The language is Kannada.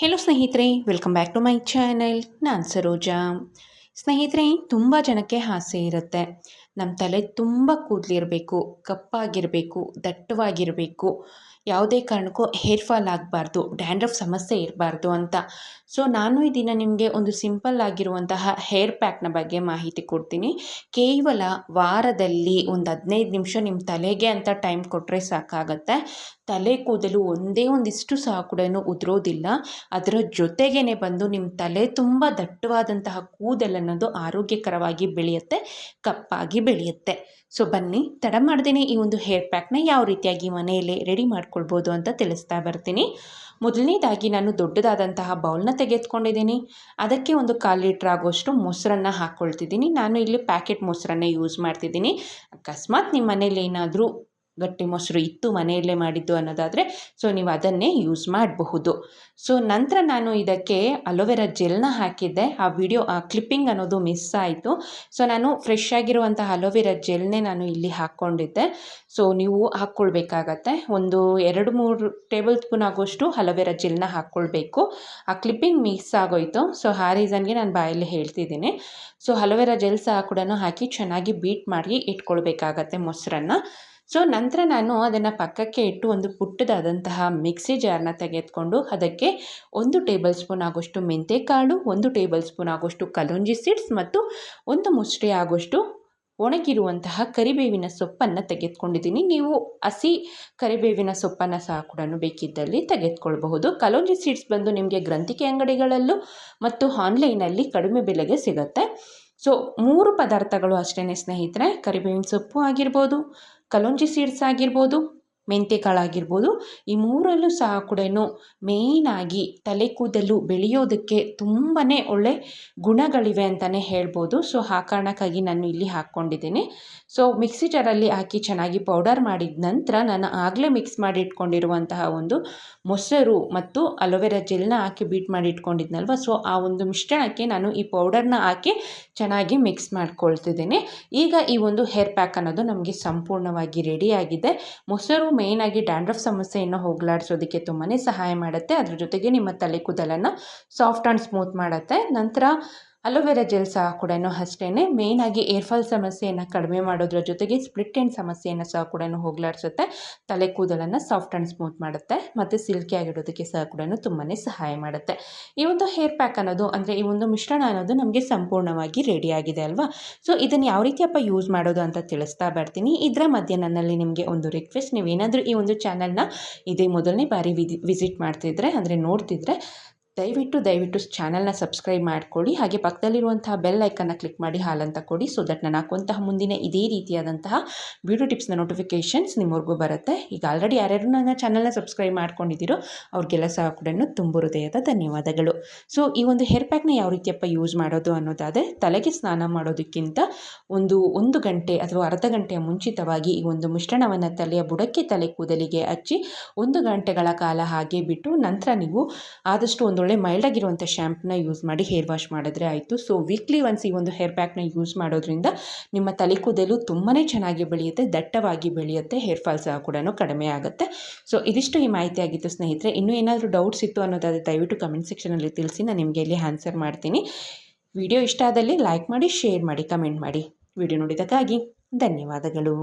ಹೆಲೋ ಸ್ನೇಹಿತರೆ, welcome back to my channel. ನಾನು ಸರೋಜಾ. ಸ್ನೇಹಿತರೆ, ತುಂಬ ಜನಕ್ಕೆ ಆಸೆ ಇರುತ್ತೆ, ನಮ್ಮ ತಲೆ ತುಂಬ ಕೂದಲಿರಬೇಕು, ಕಪ್ಪಾಗಿರಬೇಕು, ದಟ್ಟವಾಗಿರಬೇಕು, ಯಾವುದೇ ಕಾರಣಕ್ಕೂ ಹೇರ್ ಫಾಲ್ ಆಗಬಾರ್ದು, ಡ್ಯಾಂಡ್ರಫ್ ಸಮಸ್ಯೆ ಇರಬಾರ್ದು ಅಂತ. ಸೊ ನಾನು ಈ ದಿನ ನಿಮಗೆ ಒಂದು ಸಿಂಪಲ್ ಆಗಿರುವಂತಹ ಹೇರ್ ಪ್ಯಾಕ್ನ ಬಗ್ಗೆ ಮಾಹಿತಿ ಕೊಡ್ತೀನಿ. ಕೇವಲ ವಾರದಲ್ಲಿ ಒಂದು 15 ನಿಮಿಷ ನಿಮ್ಮ ತಲೆಗೆ ಅಂತ ಟೈಮ್ ಕೊಟ್ಟರೆ ಸಾಕಾಗತ್ತೆ. ತಲೆ ಕೂದಲು ಒಂದೇ ಒಂದಿಷ್ಟು ಸಹ ಕೂಡ ಉದುರೋದಿಲ್ಲ. ಅದರ ಜೊತೆಗೇ ಬಂದು ನಿಮ್ಮ ತಲೆ ತುಂಬ ದಟ್ಟವಾದಂತಹ ಕೂದಲನ್ನೋದು ಆರೋಗ್ಯಕರವಾಗಿ ಬೆಳೆಯುತ್ತೆ, ಕಪ್ಪಾಗಿ ಬೆಳೆಯುತ್ತೆ. ಸೊ ಬನ್ನಿ, ತಡ ಮಾಡ್ದೇನೆ ಈ ಒಂದು ಹೇರ್ ಪ್ಯಾಕ್ನ ಯಾವ ರೀತಿಯಾಗಿ ಮನೆಯಲ್ಲೇ ರೆಡಿ ಮಾಡ್ಕೊಳ್ಬೋದು ಅಂತ ತಿಳಿಸ್ತಾ ಬರ್ತೀನಿ. ಮೊದಲನೇದಾಗಿ ನಾನು ದೊಡ್ಡದಾದಂತಹ ಬೌಲ್ನ ತೆಗೆದುಕೊಂಡಿದ್ದೀನಿ. ಅದಕ್ಕೆ ಒಂದು 1/4 ಲೀಟ್ರ್ ಆಗೋಷ್ಟು ಮೊಸರನ್ನು ಹಾಕ್ಕೊಳ್ತಿದ್ದೀನಿ. ನಾನು ಇಲ್ಲಿ ಪ್ಯಾಕೆಟ್ ಮೊಸರನ್ನೇ ಯೂಸ್ ಮಾಡ್ತಿದ್ದೀನಿ. ಅಕಸ್ಮಾತ್ ನಿಮ್ಮ ಮನೇಲಿ ಏನಾದರೂ ಗಟ್ಟಿ ಮೊಸರು ಇತ್ತು ಮನೆಯಲ್ಲೇ ಮಾಡಿದ್ದು ಅನ್ನೋದಾದರೆ ಸೊ ನೀವು ಅದನ್ನೇ ಯೂಸ್ ಮಾಡಬಹುದು. ಸೊ ನಂತರ ನಾನು ಇದಕ್ಕೆ ಅಲೋವೆರಾ ಜೆಲ್ನ ಹಾಕಿದ್ದೆ. ಆ ಕ್ಲಿಪ್ಪಿಂಗ್ ಅನ್ನೋದು ಮಿಸ್ ಆಯಿತು. ಸೊ ನಾನು ಫ್ರೆಶ್ ಆಗಿರುವಂತಹ ಅಲೋವೆರಾ ಜೆಲ್ನೇ ನಾನು ಇಲ್ಲಿ ಹಾಕ್ಕೊಂಡಿದ್ದೆ. ಸೊ ನೀವು ಹಾಕ್ಕೊಳ್ಬೇಕಾಗತ್ತೆ. ಒಂದು 2-3 ಟೇಬಲ್ ಸ್ಪೂನ್ ಆಗೋಷ್ಟು ಅಲೋವೆರಾ ಜೆಲ್ನ ಹಾಕ್ಕೊಳ್ಬೇಕು. ಆ ಕ್ಲಿಪ್ಪಿಂಗ್ ಮಿಸ್ ಆಗೋಯಿತು. ಸೊ ಆ ರೀಸನ್ಗೆ ನಾನು ಬಾಯಲ್ಲಿ ಹೇಳ್ತಿದ್ದೀನಿ. ಸೊ ಅಲೋವೆರಾ ಜೆಲ್ ಸಹ ಕೂಡ ಹಾಕಿ ಚೆನ್ನಾಗಿ ಬೀಟ್ ಮಾಡಿ ಇಟ್ಕೊಳ್ಬೇಕಾಗತ್ತೆ ಮೊಸರನ್ನು. ಸೊ ನಂತರ ನಾನು ಅದನ್ನು ಪಕ್ಕಕ್ಕೆ ಇಟ್ಟು ಒಂದು ಪುಟ್ಟದಾದಂತಹ ಮಿಕ್ಸಿ ಜಾರ್ನ ತೆಗೆದುಕೊಂಡು ಅದಕ್ಕೆ 1 ಟೇಬಲ್ ಸ್ಪೂನ್ ಆಗೋಷ್ಟು ಮೆಂತೆಕಾಳು, 1 ಟೇಬಲ್ ಸ್ಪೂನ್ ಆಗೋಷ್ಟು ಕಲೋಂಜಿ ಸೀಡ್ಸ್ ಮತ್ತು 1 ಮುಷ್ಟಿ ಆಗೋಷ್ಟು ಒಣಗಿರುವಂತಹ ಕರಿಬೇವಿನ ಸೊಪ್ಪನ್ನು ತೆಗೆದುಕೊಂಡಿದ್ದೀನಿ. ನೀವು ಹಸಿ ಕರಿಬೇವಿನ ಸೊಪ್ಪನ್ನು ಸಹ ಕೂಡ ಬೇಕಿದ್ದಲ್ಲಿ ತೆಗೆದುಕೊಳ್ಬಹುದು. ಕಲೋಂಜಿ ಸೀಡ್ಸ್ ಬಂದು ನಿಮಗೆ ಗ್ರಂಥಿಕೆ ಅಂಗಡಿಗಳಲ್ಲೂ ಮತ್ತು ಆನ್ಲೈನಲ್ಲಿ ಕಡಿಮೆ ಬೆಲೆಗೆ ಸಿಗುತ್ತೆ. ಸೊ 3 ಪದಾರ್ಥಗಳು ಅಷ್ಟೇ ಸ್ನೇಹಿತರೆ. ಕರಿಬೇವಿನ ಸೊಪ್ಪು ಆಗಿರ್ಬೋದು, ಕಲೋಂಜಿ ಸೀಡ್ಸ್ ಆಗಿರ್ಬೋದು, ಮೆಂತೆಕಾಳಾಗಿರ್ಬೋದು. ಈ 3ರಲ್ಲೂ ಸಹ ಕೂಡ ಮೇಯ್ನಾಗಿ ತಲೆ ಕೂದಲು ಬೆಳೆಯೋದಕ್ಕೆ ತುಂಬಾ ಒಳ್ಳೆ ಗುಣಗಳಿವೆ ಅಂತಲೇ ಹೇಳ್ಬೋದು. ಸೊ ಆ ಕಾರಣಕ್ಕಾಗಿ ನಾನು ಇಲ್ಲಿ ಹಾಕ್ಕೊಂಡಿದ್ದೀನಿ. ಸೊ ಮಿಕ್ಸಿ ಜಾರಲ್ಲಿ ಹಾಕಿ ಚೆನ್ನಾಗಿ ಪೌಡರ್ ಮಾಡಿದ ನಂತರ ನಾನು ಆಗಲೇ ಮಿಕ್ಸ್ ಮಾಡಿ ಇಟ್ಕೊಂಡಿರುವಂತಹ ಒಂದು ಮೊಸರು ಮತ್ತು ಅಲೋವೆರಾ ಜೆಲ್ನ ಹಾಕಿ ಬೀಟ್ ಮಾಡಿ ಇಟ್ಕೊಂಡಿದ್ನಲ್ವ, ಸೊ ಆ ಒಂದು ಮಿಶ್ರಣಕ್ಕೆ ನಾನು ಈ ಪೌಡರ್ನ ಹಾಕಿ ಚೆನ್ನಾಗಿ ಮಿಕ್ಸ್ ಮಾಡ್ಕೊಳ್ತಿದ್ದೀನಿ. ಈಗ ಈ ಒಂದು ಹೇರ್ ಪ್ಯಾಕ್ ಅನ್ನೋದು ನಮಗೆ ಸಂಪೂರ್ಣವಾಗಿ ರೆಡಿಯಾಗಿದೆ. ಮೊಸರು ಮೇಯ್ನಾಗಿ ಡ್ಯಾಂಡ್ರಫ್ ಸಮಸ್ಯೆಯನ್ನು ಹೋಗಲಾಡಿಸೋದಕ್ಕೆ ತುಂಬಾ ಸಹಾಯ ಮಾಡುತ್ತೆ. ಅದ್ರ ಜೊತೆಗೆ ನಿಮ್ಮ ತಲೆ ಕೂದಲನ್ನು ಸಾಫ್ಟ್ ಆ್ಯಂಡ್ ಸ್ಮೂತ್ ಮಾಡುತ್ತೆ. ನಂತರ ಅಲೋವೆರಾ ಜೆಲ್ ಸಹ ಕೂಡ ಅಷ್ಟೇ ಮೇಯ್ನಾಗಿ ಏರ್ ಫಾಲ್ ಸಮಸ್ಯೆಯನ್ನು ಕಡಿಮೆ ಮಾಡೋದ್ರ ಜೊತೆಗೆ ಸ್ಪ್ಲಿಟ್ ಎಂಡ್ ಸಮಸ್ಯೆಯನ್ನು ಸಹ ಕೂಡ ಹೋಗಲಾಡಿಸುತ್ತೆ. ತಲೆ ಕೂದಲನ್ನು ಸಾಫ್ಟ್ ಆ್ಯಂಡ್ ಸ್ಮೂತ್ ಮಾಡುತ್ತೆ ಮತ್ತು ಸಿಲ್ಕಿ ಆಗಿಡೋದಕ್ಕೆ ಸಹ ಕೂಡ ತುಂಬಾ ಸಹಾಯ ಮಾಡುತ್ತೆ. ಈ ಒಂದು ಹೇರ್ ಪ್ಯಾಕ್ ಅನ್ನೋದು ಅಂದರೆ ಈ ಒಂದು ಮಿಶ್ರಣ ಅನ್ನೋದು ನಮಗೆ ಸಂಪೂರ್ಣವಾಗಿ ರೆಡಿಯಾಗಿದೆ ಅಲ್ವಾ. ಸೊ ಇದನ್ನು ಯಾವ ರೀತಿಯಪ್ಪ ಯೂಸ್ ಮಾಡೋದು ಅಂತ ತಿಳಿಸ್ತಾ ಬರ್ತೀನಿ. ಇದರ ಮಧ್ಯೆ ನನ್ನಲ್ಲಿ ನಿಮಗೆ ಒಂದು ರಿಕ್ವೆಸ್ಟ್, ನೀವೇನಾದರೂ ಈ ಒಂದು ಚಾನಲ್ನ ಇದೇ ಮೊದಲನೇ ಬಾರಿ ವಿಸಿಟ್ ಮಾಡ್ತಿದ್ರೆ ಅಂದರೆ ನೋಡ್ತಿದ್ರೆ ದಯವಿಟ್ಟು ಚಾನಲ್ನ ಸಬ್ಸ್ಕ್ರೈಬ್ ಮಾಡ್ಕೊಳ್ಳಿ. ಹಾಗೆ ಪಕ್ಕದಲ್ಲಿರುವಂತಹ ಬೆಲ್ ಐಕನ್ನ ಕ್ಲಿಕ್ ಮಾಡಿ ಹಾಲ್ ಅಂತ ಕೊಡಿ. ಸೊ ದಟ್ ನಾನು ಹಾಕುವಂತಹ ಮುಂದಿನ ಇದೇ ರೀತಿಯಾದಂತಹ ವಿಡಿಯೋ ಟಿಪ್ಸ್ನ ನೋಟಿಫಿಕೇಷನ್ಸ್ ನಿಮ್ಮವರೆಗೂ ಬರುತ್ತೆ. ಈಗ ಆಲ್ರೆಡಿ ಯಾರ್ಯಾರು ನನ್ನ ಚಾನಲ್ನ ಸಬ್ಸ್ಕ್ರೈಬ್ ಮಾಡ್ಕೊಂಡಿದ್ದೀರೋ ಅವ್ರಿಗೆಲ್ಲ ಸಹ ಕೂಡ ತುಂಬ ಹೃದಯದ ಧನ್ಯವಾದಗಳು. ಸೊ ಈ ಒಂದು ಹೇರ್ ಪ್ಯಾಕ್ನ ಯಾವ ರೀತಿಯಪ್ಪ ಯೂಸ್ ಮಾಡೋದು ಅನ್ನೋದಾದರೆ, ತಲೆಗೆ ಸ್ನಾನ ಮಾಡೋದಕ್ಕಿಂತ ಒಂದು ಗಂಟೆ ಅಥವಾ ಅರ್ಧ ಗಂಟೆಯ ಮುಂಚಿತವಾಗಿ ಈ ಒಂದು ಮಿಶ್ರಣವನ್ನು ತಲೆಯ ಬುಡಕ್ಕೆ ತಲೆ ಕೂದಲಿಗೆ ಹಚ್ಚಿ 1 ಗಂಟೆಗಳ ಕಾಲ ಹಾಗೆ ಬಿಟ್ಟು ನಂತರ ನೀವು ಆದಷ್ಟು ಒಂದೊಳ್ಳೆ ಮೈಲ್ಡ್ ಆಗಿರುವಂಥ ಶ್ಯಾಂಪೂನ ಯೂಸ್ ಮಾಡಿ ಹೇರ್ ವಾಶ್ ಮಾಡಿದ್ರೆ ಆಯಿತು. ಸೊ ವೀಕ್ಲಿ ಒನ್ಸ್ ಈ ಒಂದು ಹೇರ್ ಪ್ಯಾಕ್ನ ಯೂಸ್ ಮಾಡೋದ್ರಿಂದ ನಿಮ್ಮ ತಲೆ ಕೂದಲು ತುಂಬಾ ಚೆನ್ನಾಗಿ ಬೆಳೆಯುತ್ತೆ, ದಟ್ಟವಾಗಿ ಬೆಳೆಯುತ್ತೆ, ಹೇರ್ ಫಾಲ್ ಸಹ ಕೂಡ ಕಡಿಮೆ ಆಗುತ್ತೆ. ಸೊ ಇದಿಷ್ಟು ಈ ಮಾಹಿತಿ ಆಗಿತ್ತು ಸ್ನೇಹಿತರೆ. ಇನ್ನೂ ಏನಾದರೂ ಡೌಟ್ಸ್ ಇತ್ತು ಅನ್ನೋದಾದರೆ ದಯವಿಟ್ಟು ಕಮೆಂಟ್ ಸೆಕ್ಷನಲ್ಲಿ ತಿಳಿಸಿ, ನಾನು ನಿಮಗೆ ಇಲ್ಲಿ ಆನ್ಸರ್ ಮಾಡ್ತೀನಿ. ವಿಡಿಯೋ ಇಷ್ಟ ಆದಲ್ಲಿ ಲೈಕ್ ಮಾಡಿ, ಶೇರ್ ಮಾಡಿ, ಕಮೆಂಟ್ ಮಾಡಿ. ವಿಡಿಯೋ ನೋಡಿದ್ದಕ್ಕಾಗಿ ಧನ್ಯವಾದಗಳು.